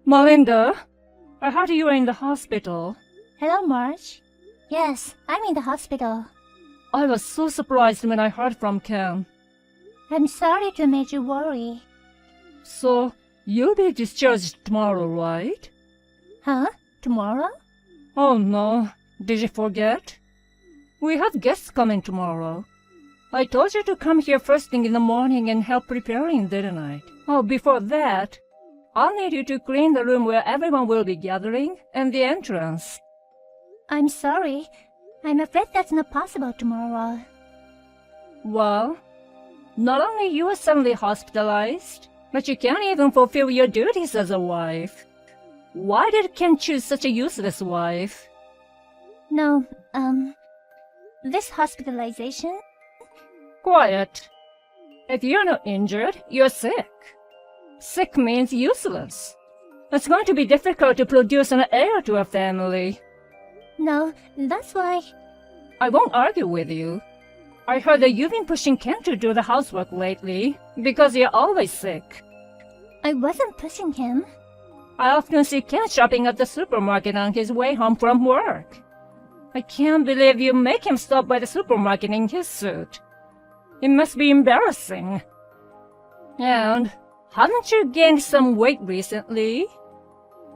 Melinda, I heard you were in the hospital. Hello, Marge. Yes, I'm in the hospital. I was so surprised when I heard from Ken. I'm sorry to make you worry. So, you'll be discharged tomorrow, right? Huh? Tomorrow? Oh no, did you forget? We have guests coming tomorrow. I told you to come here first thing in the morning and help preparing, didn't I? Oh, before that, I'll need you to clean the room where everyone will be gathering and the entrance. I'm sorry. I'm afraid that's not possible tomorrow. Well, not only you are suddenly hospitalized, but you can't even fulfill your duties as a wife. Why did Ken choose such a useless wife? No, this hospitalization? Quiet. If you're not injured, you're sick. Sick means useless. It's going to be difficult to produce an heir to a family. No, that's why... I won't argue with you. I heard that you've been pushing Ken to do the housework lately, because you're always sick. I wasn't pushing him. I often see Ken shopping at the supermarket on his way home from work. I can't believe you make him stop by the supermarket in his suit. It must be embarrassing. And haven't you gained some weight recently?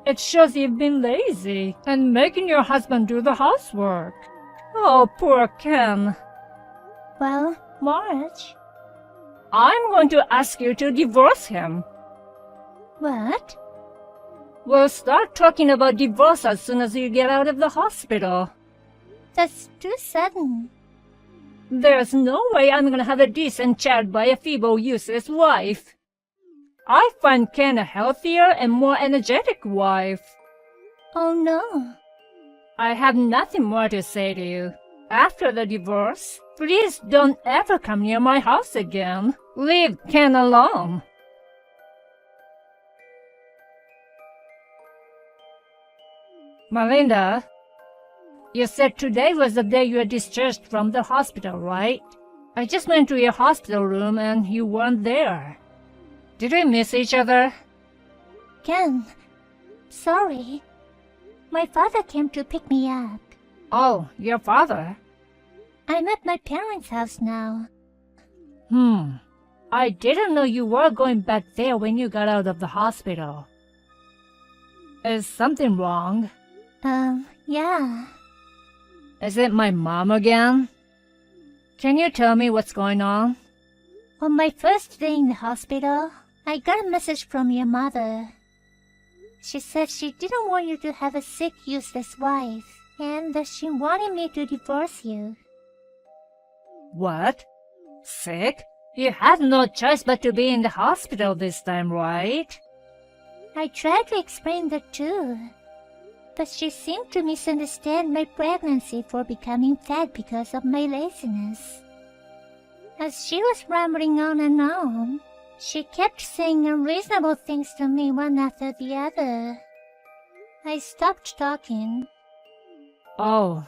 It shows you've been lazy and making your husband do the housework. Oh, poor Ken. Well, Marge... I'm going to ask you to divorce him. What? We'll start talking about divorce as soon as you get out of the hospital. That's too sudden. There's no way I'm gonna have a decent child by a feeble, useless wife. I find Ken a healthier and more energetic wife. Oh no. I have nothing more to say to you. After the divorce, please don't ever come near my house again. Leave Ken alone. Melinda, you said today was the day you were discharged from the hospital, right? I just went to your hospital room and you weren't there. Did we miss each other? Ken, sorry. My father came to pick me up. Oh, your father? I'm at my parents' house now. I didn't know you were going back there when you got out of the hospital. Is something wrong? Yeah. Is it my mom again? Can you tell me what's going on? On my first day in the hospital, I got a message from your mother. She said she didn't want you to have a sick, useless wife, and that she wanted me to divorce you. What? Sick? You had no choice but to be in the hospital this time, right? I tried to explain that too, but she seemed to misunderstand my pregnancy for becoming fat because of my laziness. As she was rambling on and on, she kept saying unreasonable things to me one after the other. I stopped talking. Oh,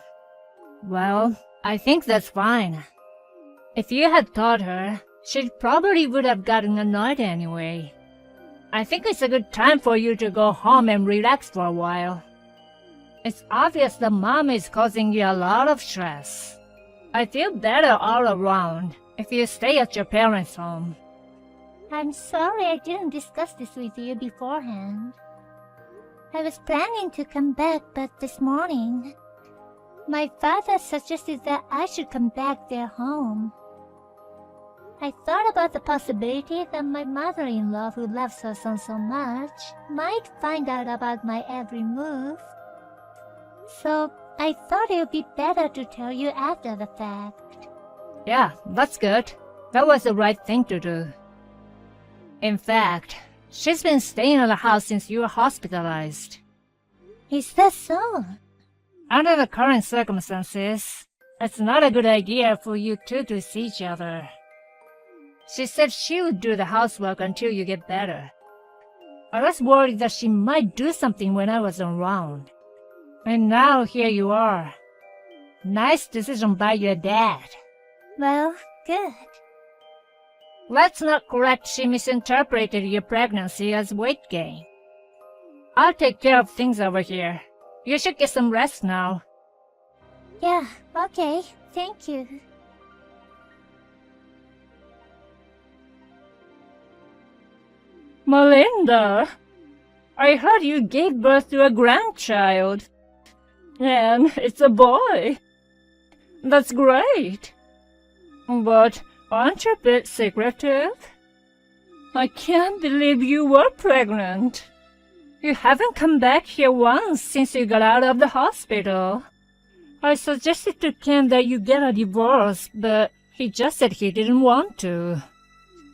well, I think that's fine. If you had told her, she probably would have gotten annoyed anyway. I think it's a good time for you to go home and relax for a while. It's obvious that Mom is causing you a lot of stress. I feel better all around if you stay at your parents' home. I'm sorry I didn't discuss this with you beforehand. I was planning to come back, but this morning, my father suggested that I should come back their home. I thought about the possibility that my mother-in-law, who loves her son so much, might find out about my every move. So I thought it would be better to tell you after the fact. Yeah, that's good. That was the right thing to do. In fact, she's been staying in the house since you were hospitalized. Is that so? Under the current circumstances, it's not a good idea for you two to see each other. She said she would do the housework until you get better. I was worried that she might do something when I wasn't around. And now here you are. Nice decision by your dad. Well, good. Let's not correct she misinterpreted your pregnancy as weight gain. I'll take care of things over here. You should get some rest now. Yeah, okay, thank you. Melinda, I heard you gave birth to a grandchild. And it's a boy. That's great. But aren't you a bit secretive? I can't believe you were pregnant. You haven't come back here once since you got out of the hospital. I suggested to Ken that you get a divorce, but he just said he didn't want to.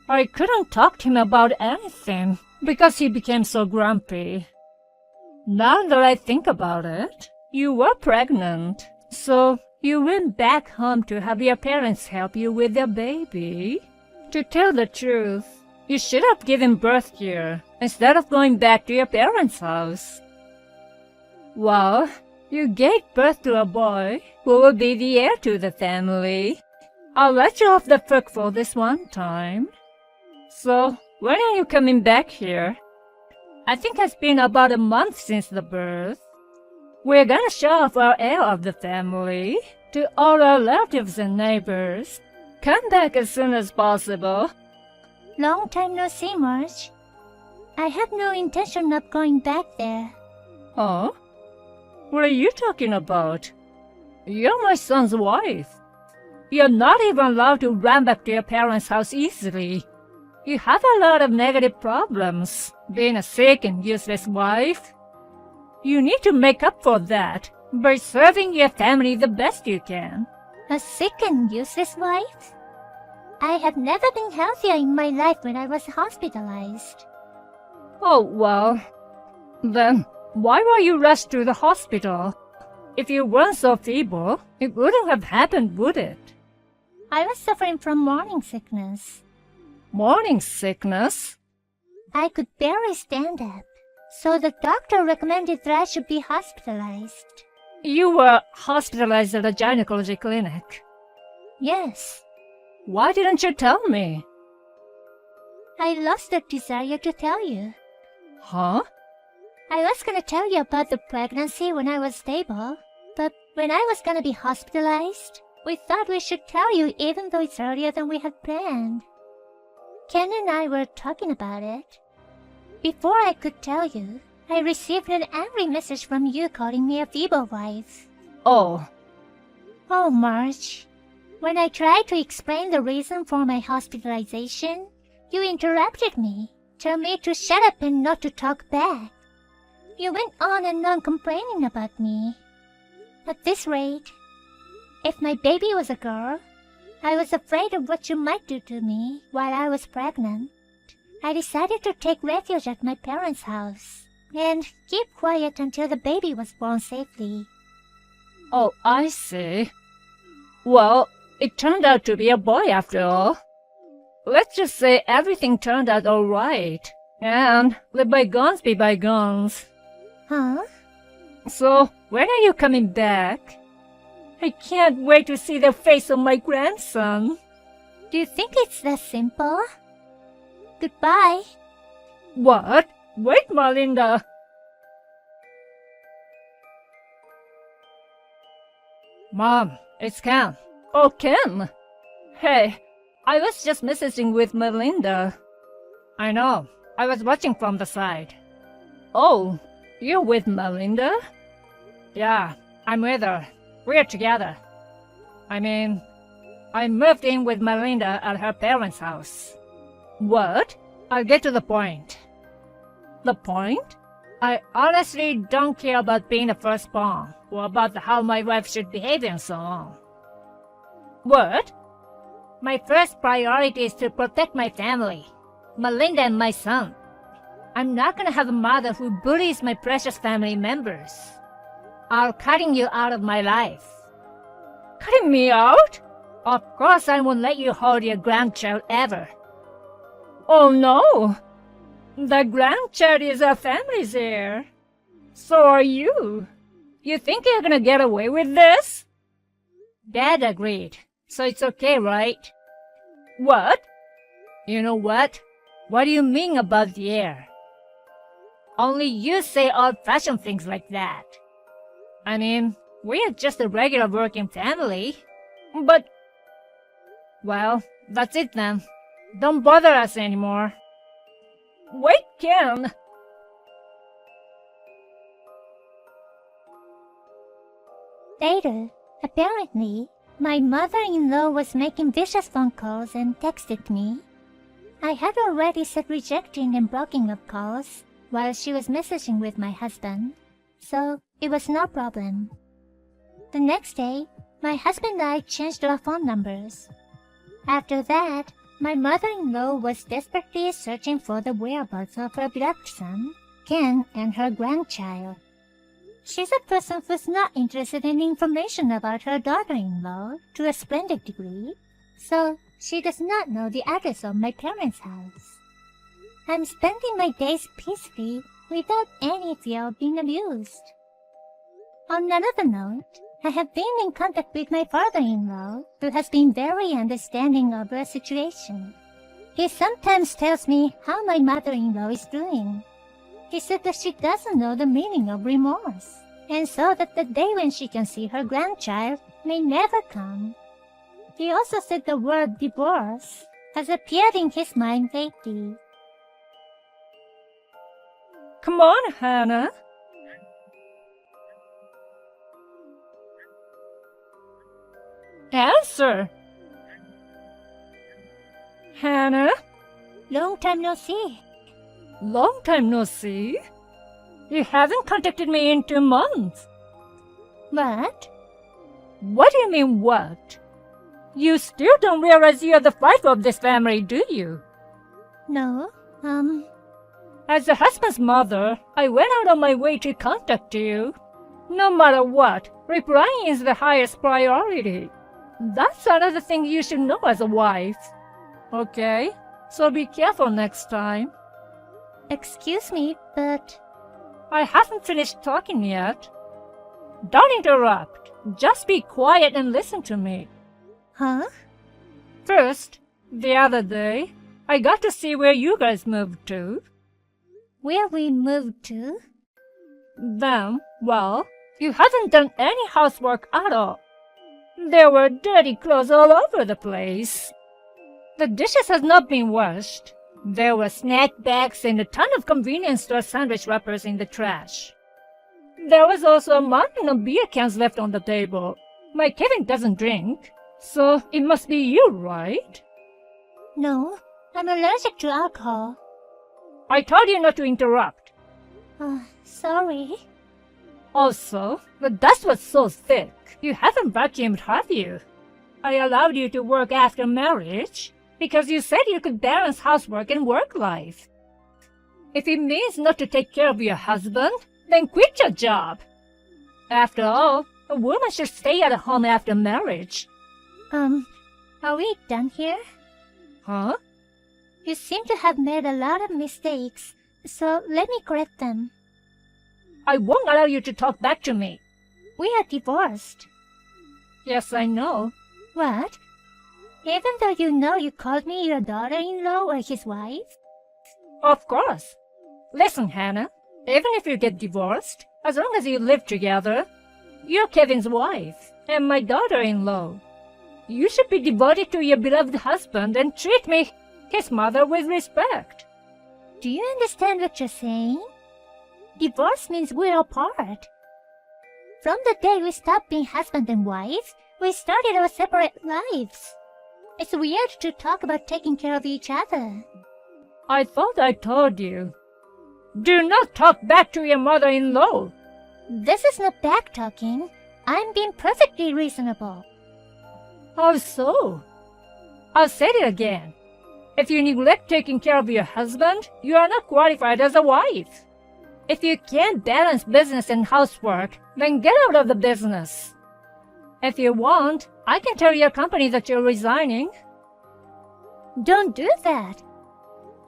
I couldn't talk to him about anything because he became so grumpy. Now that I think about it, you were pregnant, so you went back home to have your parents help you with your baby. To tell the truth, you should have given birth here instead of going back to your parents' house. Well, you gave birth to a boy who will be the heir to the family. I'll let you off the hook for this one time. So, when are you coming back here? I think it's been about a month since the birth. We're gonna show off our heir of the family to all our relatives and neighbors. Come back as soon as possible. Long time no see, Marge. I have no intention of going back there. Huh? What are you talking about? You're my son's wife. You're not even allowed to run back to your parents' house easily. You have a lot of negative problems, being a sick and useless wife. You need to make up for that by serving your family the best you can. A sick and useless wife? I have never been healthier in my life when I was hospitalized. Oh, well, then why were you rushed to the hospital? If you weren't so feeble, it wouldn't have happened, would it? I was suffering from morning sickness. Morning sickness? I could barely stand up, so the doctor recommended that I should be hospitalized. You were hospitalized at a gynecology clinic. Yes. Why didn't you tell me? I lost the desire to tell you. Huh? I was gonna tell you about the pregnancy when I was stable, but when I was gonna be hospitalized, we thought we should tell you even though it's earlier than we had planned. Ken and I were talking about it. Before I could tell you, I received an angry message from you calling me a feeble wife. Oh. Oh, Marge. When I tried to explain the reason for my hospitalization, you interrupted me, told me to shut up and not to talk back. You went on and on complaining about me. At this rate, if my baby was a girl, I was afraid of what you might do to me while I was pregnant. I decided to take refuge at my parents' house and keep quiet until the baby was born safely. Oh, I see. Well, it turned out to be a boy after all. Let's just say everything turned out all right, and let bygones be bygones. Huh? So, when are you coming back? I can't wait to see the face of my grandson. Do you think it's that simple? Goodbye. What? Wait, Melinda. Mom, it's Ken. Oh, Ken. Hey, I was just messaging with Melinda. I know. I was watching from the side. Oh, you're with Melinda? Yeah, I'm with her. We're together. I mean, I moved in with Melinda at her parents' house. What? I'll get to the point. The point? I honestly don't care about being a firstborn or about how my wife should behave and so on. What? My first priority is to protect my family, Melinda and my son. I'm not gonna have a mother who bullies my precious family members. I'm cutting you out of my life. Cutting me out? Of course I won't let you hold your grandchild ever. Oh no! The grandchild is our family's heir. So are you. You think you're gonna get away with this? Dad agreed, so it's okay, right? What? You know what? What do you mean about the heir? Only you say old-fashioned things like that. I mean, we're just a regular working family. But, well, that's it then. Don't bother us anymore. Wait, Ken! Later, apparently, my mother-in-law was making vicious phone calls and texted me. I had already set rejecting and blocking of calls while she was messaging with my husband, so it was no problem. The next day, my husband and I changed our phone numbers. After that, my mother-in-law was desperately searching for the whereabouts of her beloved son, Ken, and her grandchild. She's a person who's not interested in information about her daughter-in-law to a splendid degree, so she does not know the address of my parents' house. I'm spending my days peacefully without any fear of being abused. On another note, I have been in contact with my father-in-law, who has been very understanding of our situation. He sometimes tells me how my mother-in-law is doing. He said that she doesn't know the meaning of remorse, and so that the day when she can see her grandchild may never come. He also said the word divorce has appeared in his mind lately. Come on, Hannah. Answer! Hannah? Long time no see. Long time no see. You haven't contacted me in 2 months. What? What do you mean, what? You still don't realize you're the wife of this family, do you? No, As the husband's mother, I went out of my way to contact you. No matter what, replying is the highest priority. That's another thing you should know as a wife. Okay? So be careful next time. excuse me, but... I haven't finished talking yet. Don't interrupt. Just be quiet and listen to me. Huh? First, the other day, I got to see where you guys moved to. Where we moved to? Then, well, you haven't done any housework at all. There were dirty clothes all over the place. The dishes had not been washed. There were snack bags and a ton of convenience store sandwich wrappers in the trash. There was also a mountain of beer cans left on the table. My Kevin doesn't drink, so it must be you, right? No, I'm allergic to alcohol. I told you not to interrupt. Sorry. Also, the dust was so thick, you haven't vacuumed, have you? I allowed you to work after marriage because you said you could balance housework and work life. If it means not to take care of your husband, then quit your job. After all, a woman should stay at home after marriage. Are we done here? Huh? You seem to have made a lot of mistakes, so let me correct them. I won't allow you to talk back to me. We are divorced. Yes, I know. What? Even though you know you called me your daughter-in-law or his wife? Of course. Listen, Hannah, even if you get divorced, as long as you live together, you're Kevin's wife and my daughter-in-law. You should be devoted to your beloved husband and treat me, his mother, with respect. Do you understand what you're saying? Divorce means we're apart. From the day we stopped being husband and wife, we started our separate lives. It's weird to talk about taking care of each other. I thought I told you. Do not talk back to your mother-in-law. This is not back-talking. I'm being perfectly reasonable. How so? I'll say it again. If you neglect taking care of your husband, you are not qualified as a wife. If you can't balance business and housework, then get out of the business. If you want, I can tell your company that you're resigning. Don't do that.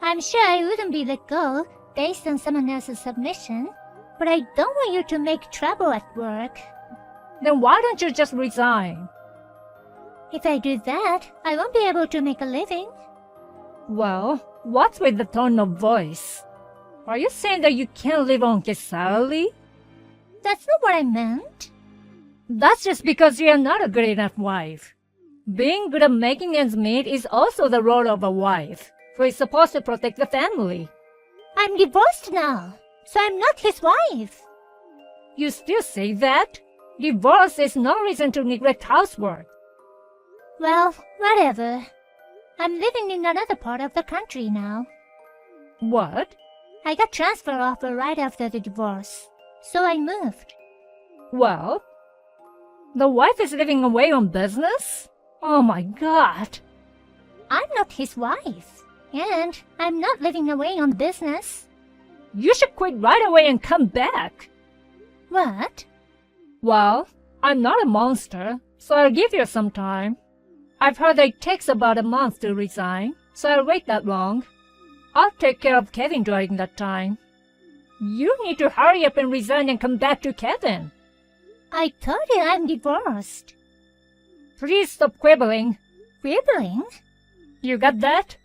I'm sure I wouldn't be let go based on someone else's submission, but I don't want you to make trouble at work. Then why don't you just resign? If I do that, I won't be able to make a living. Well, what's with the tone of voice? Are you saying that you can't live on salary? That's not what I meant. That's just because you're not a good enough wife. Being good at making ends meet is also the role of a wife, who is supposed to protect the family. I'm divorced now, so I'm not his wife. You still say that? Divorce is no reason to neglect housework. Well, whatever. I'm living in another part of the country now. What? I got transfer offer right after the divorce, so I moved. Well, the wife is living away on business? Oh my God. I'm not his wife, and I'm not living away on business. You should quit right away and come back. What? Well, I'm not a monster, so I'll give you some time. I've heard that it takes about a month to resign, so I'll wait that long. I'll take care of Kevin during that time. You need to hurry up and resign and come back to Kevin. I told you I'm divorced. Please stop quibbling. Quibbling? You got that?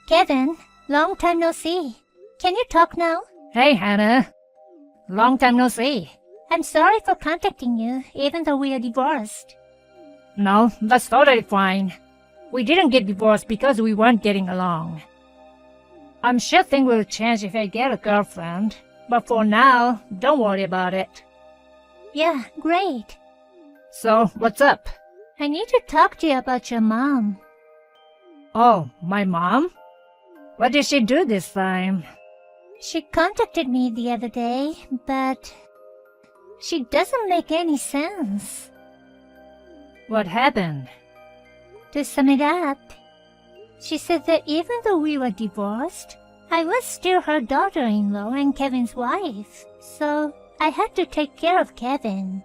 Kevin, long time no see. Can you talk now? Hey, Hannah. Long time no see. I'm sorry for contacting you, even though we are divorced. No, that's totally fine. We didn't get divorced because we weren't getting along. I'm sure things will change if I get a girlfriend, but for now, don't worry about it. Yeah, great. So, what's up? I need to talk to you about your mom. Oh, my mom? What did she do this time? She contacted me the other day, but she doesn't make any sense. What happened? To sum it up, she said that even though we were divorced, I was still her daughter-in-law and Kevin's wife, so I had to take care of Kevin.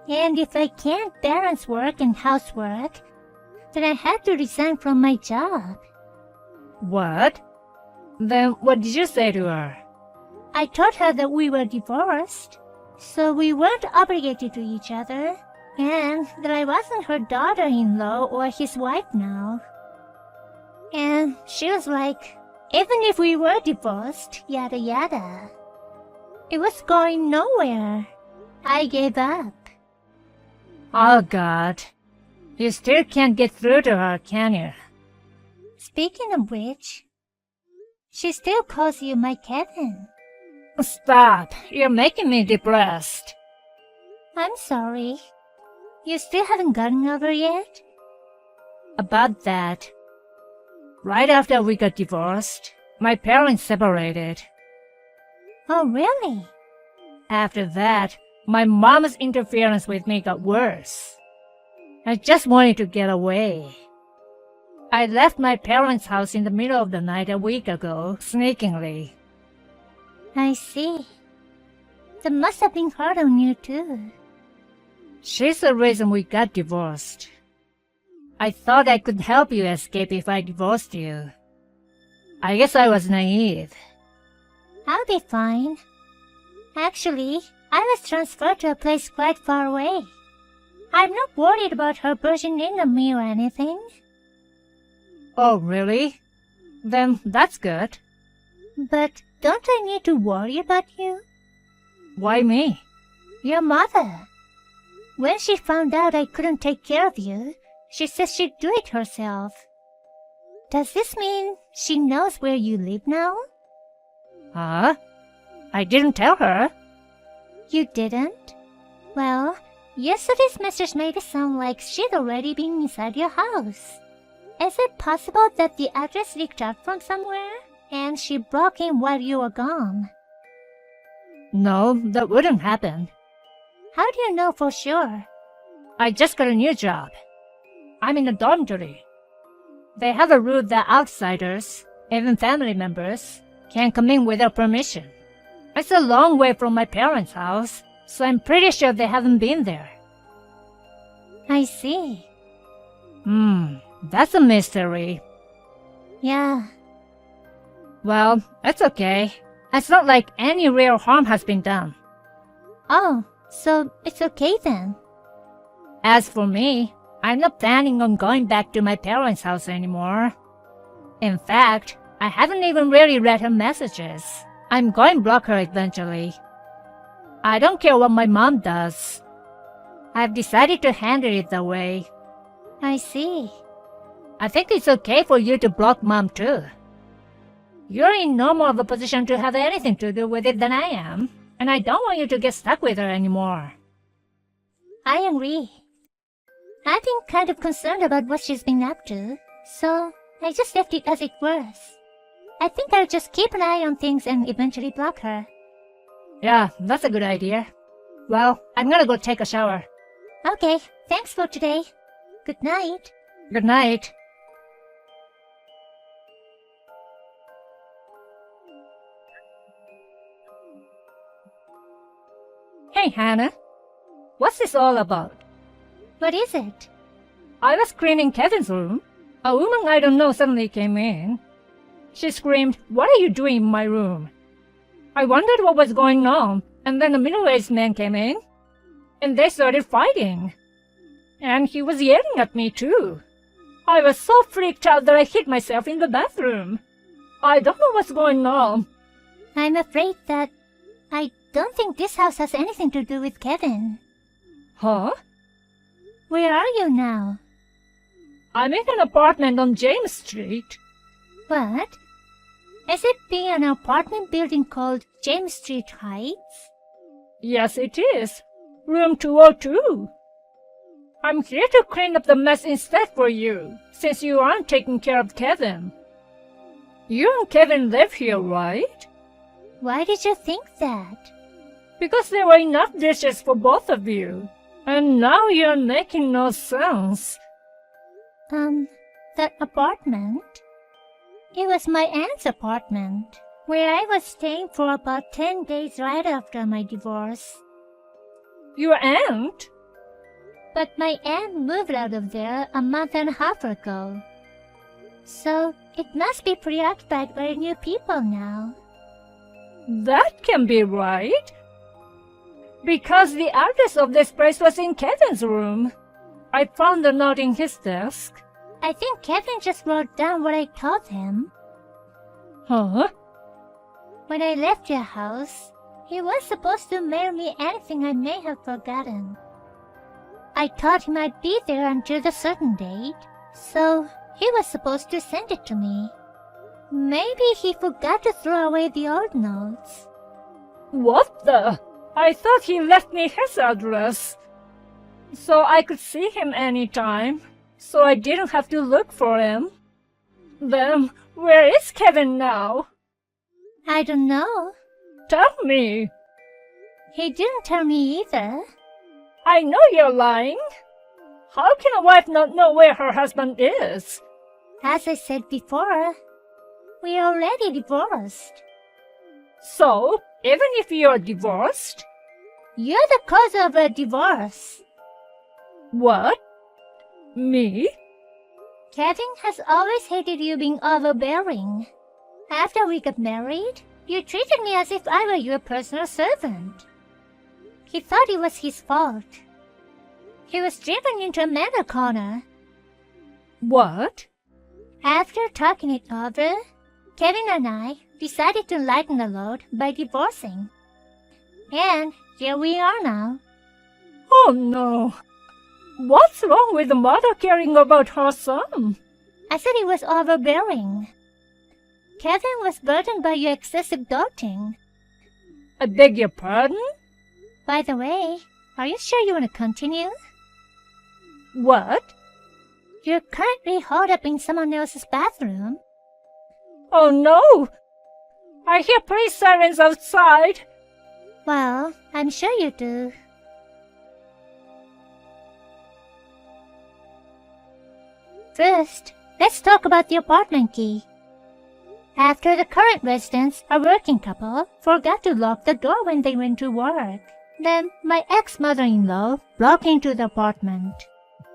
And if I can't balance work and housework, then I had to resign from my job. What? Then what did you say to her? I told her that we were divorced, so we weren't obligated to each other, and that I wasn't her daughter-in-law or his wife now. And she was like, even if we were divorced, yada yada. It was going nowhere. I gave up. Oh God. You still can't get through to her, can you? Speaking of which, she still calls you my Kevin. Stop. You're making me depressed. I'm sorry. You still haven't gotten over yet? About that. Right after we got divorced, my parents separated. Oh, really? After that, my mom's interference with me got worse. I just wanted to get away. I left my parents' house in the middle of the night a week ago, sneakingly. I see. That must have been hard on you too. She's the reason we got divorced. I thought I could help you escape if I divorced you. I guess I was naive. I'll be fine. Actually, I was transferred to a place quite far away. I'm not worried about her bursting in on me or anything. Oh, really? Then that's good. But don't I need to worry about you? Why me? Your mother. When she found out I couldn't take care of you, she said she'd do it herself. Does this mean she knows where you live now? Huh? I didn't tell her. You didn't? Well, yesterday's message made it sound like she'd already been inside your house. Is it possible that the address leaked out from somewhere, and she broke in while you were gone? No, that wouldn't happen. How do you know for sure? I just got a new job. I'm in a dormitory. They have a rule that outsiders, even family members, can't come in without permission. It's a long way from my parents' house, so I'm pretty sure they haven't been there. I see. That's a mystery. Yeah. Well, it's okay. It's not like any real harm has been done. Oh, so it's okay then. As for me, I'm not planning on going back to my parents' house anymore. In fact, I haven't even really read her messages. I'm going to block her eventually. I don't care what my mom does. I've decided to handle it that way. I see. I think it's okay for you to block Mom too. You're in no more of a position to have anything to do with it than I am, and I don't want you to get stuck with her anymore. I agree. I've been kind of concerned about what she's been up to, so I just left it as it was. I think I'll just keep an eye on things and eventually block her. Yeah, that's a good idea. Well, I'm gonna go take a shower. Okay, thanks for today. Good night. Good night. Hey, Hannah. What's this all about? What is it? I was cleaning Kevin's room. A woman I don't know suddenly came in. She screamed, "What are you doing in my room?" I wondered what was going on, and then a middle-aged man came in, and they started fighting. And he was yelling at me too. I was so freaked out that I hid myself in the bathroom. I don't know what's going on. I'm afraid that I don't think this house has anything to do with Kevin. Huh? Where are you now? I'm in an apartment on James Street. What? Is it being an apartment building called James Street Heights? Yes, it is. Room 202. I'm here to clean up the mess instead for you, since you aren't taking care of Kevin. You and Kevin live here, right? Why did you think that? Because there were enough dishes for both of you. And now you're making no sense. That apartment? It was my aunt's apartment, where I was staying for about 10 days right after my divorce. Your aunt? But my aunt moved out of there a month and a half ago. So it must be preoccupied by new people now. That can be right. Because the address of this place was in Kevin's room. I found a note in his desk. I think Kevin just wrote down what I told him. Huh? When I left your house, he was supposed to mail me anything I may have forgotten. I told him I'd be there until the certain date, so he was supposed to send it to me. Maybe he forgot to throw away the old notes. What the? I thought he left me his address, so I could see him anytime, so I didn't have to look for him. Then, where is Kevin now? I don't know. Tell me. He didn't tell me either. I know you're lying. How can a wife not know where her husband is? As I said before, we're already divorced. So, even if you're divorced? You're the cause of a divorce. What? Me? Kevin has always hated you being overbearing. After we got married, you treated me as if I were your personal servant. He thought it was his fault. He was driven into a manor corner. What? After talking it over, Kevin and I decided to lighten the load by divorcing. And here we are now. Oh no. What's wrong with the mother caring about her son? I said he was overbearing. Kevin was burdened by your excessive doting. I beg your pardon? By the way, are you sure you want to continue? What? You're currently holed up in someone else's bathroom. Oh no! I hear police sirens outside. Well, I'm sure you do. First, let's talk about the apartment key. After the current residents, a working couple, forgot to lock the door when they went to work. Then my ex-mother-in-law broke into the apartment.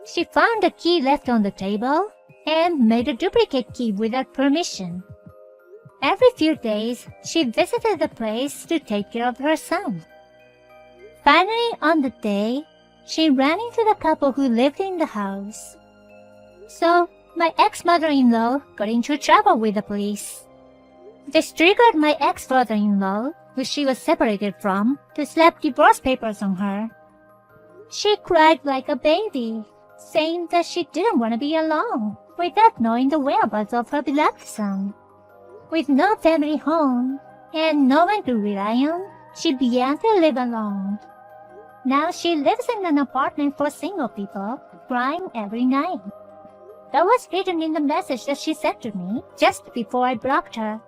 She found the key left on the table and made a duplicate key without permission. Every few days, she visited the place to take care of her son. Finally, on the day, she ran into the couple who lived in the house. So, my ex-mother-in-law got into trouble with the police. This triggered my ex-father-in-law, who she was separated from, to slap divorce papers on her. She cried like a baby, saying that she didn't want to be alone, without knowing the whereabouts of her beloved son. With no family home, and no one to rely on, she began to live alone. Now she lives in an apartment for single people, crying every night. That was written in the message that she sent to me just before I blocked her